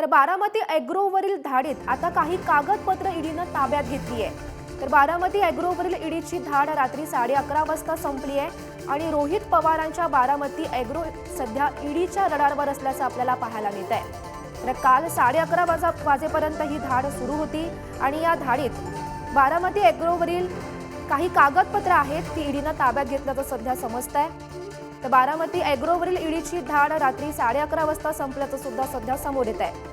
तर बारामती ॲग्रोवरील धाडीत आता काही कागदपत्र ईडीनं ताब्यात घेतली आहे। तर बारामती ॲग्रोवरील ईडीची धाड रात्री 11:30 वाजता संपली आहे आणि रोहित पवारांच्या बारामती ॲग्रो सध्या ईडीच्या रडारवर असल्याचं आपल्याला पाहायला मिळत आहे। तर काल 11:30 वाजेपर्यंत ही धाड सुरू होती आणि या धाडीत बारामती ॲग्रोवरील काही कागदपत्र आहेत ती ईडीनं ताब्यात घेतल्याचं सध्या समजतंय। तर बारामती ॲग्रोवरील ईडीची धाड रात्री 11:30 वाजता संपल्याचं सुद्धा सध्या समोर येत आहे।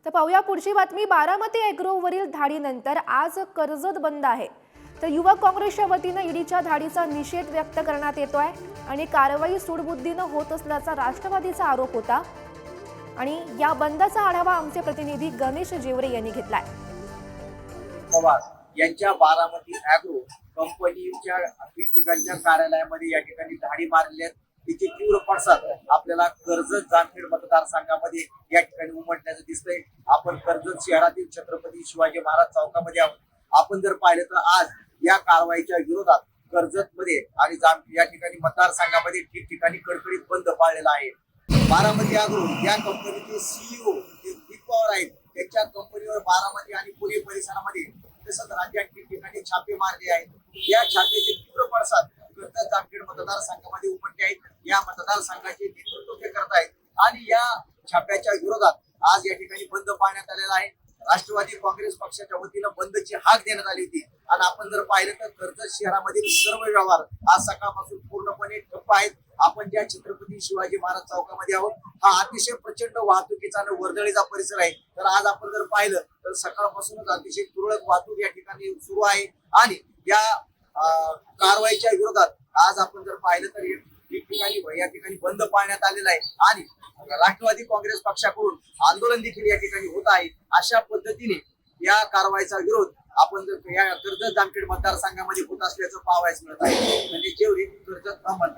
तर पाहूया पुढची बातमी। बारामती ॲग्रोवरील धाडीनंतर आज कर्जत बंद आहे। तर युवक काँग्रेसच्या वतीनं ईडीच्या धाडीचा निषेध व्यक्त करण्यात येतोय आणि कारवाई सूडबुद्धीनं होत असल्याचा राष्ट्रवादीचा आरोप होता आणि या बंदचा आढावा आमचे प्रतिनिधी गणेश जेवरे यांनी घेतलाय। पवार यांच्या बारामती ॲग्रो कंपनीच्या ठिकाणच्या कार्यालयामध्ये या ठिकाणी धाडी मारली आहेत। तिचे तीव्र पडसाद आपल्याला कर्जत जामखेड मतदारसंघामध्ये या ठिकाणी उमटण्याचं दिसतंय। आपण कर्जत शहरातील छत्रपती शिवाजी महाराज चौकामध्ये आहोत। आपण जर पाहिलं तर आज या कारवाईच्या विरोधात कर्जतमध्ये आणि या ठिकाणी मतदारसंघामध्ये ठिकठिकाणी कडकडीत बंद पाळलेला आहे। बारामती ॲग्रो या कंपनीचे सीईओ दीप पवार आहेत। त्यांच्या कंपनीवर बारामती आणि पुणे परिसरामध्ये तसंच राज्यात ठिकठिकाणी छापे मारले आहेत। या छापेचे तीव्र पडसाद कर्जत जामखेड मतदारसंघामध्ये उमटले आहेत। या मतदारसंघाचे नेतृत्व ते करत आहेत आणि या छाप्याच्या विरोधात आज या ठिकाणी बंद पाळण्यात आलेला आहे। राष्ट्रवादी काँग्रेस पक्षाच्या वतीनं बंदची हाक देण्यात आली होती आणि आपण जर पाहिलं तर कर्जत शहरामधील सर्व व्यवहार आज सकाळपासून पूर्णपणे ठप्प आहेत। आपण ज्या छत्रपती शिवाजी महाराज चौकामध्ये आहोत, हा अतिशय प्रचंड वाहतुकीचा आणि वर्दळीचा परिसर आहे। तर आज आपण जर पाहिलं तर सकाळपासूनच अतिशय तुरळक वाहतूक या ठिकाणी सुरू आहे आणि या कारवाईच्या विरोधात आज आपण जर पाहिलं तर या ठिकाणी बंद पाळण्यात आलेला आहे आणि राष्ट्रवादी काँग्रेस पक्षाकडून आंदोलन देखील या ठिकाणी होत आहे। अशा पद्धतीने या कारवाईचा विरोध आपण जर या कर्जत जामखेड मतदारसंघामध्ये होत असल्याचं पाहावयास मिळत आहे। म्हणजे जेवढी कर्जत अहमद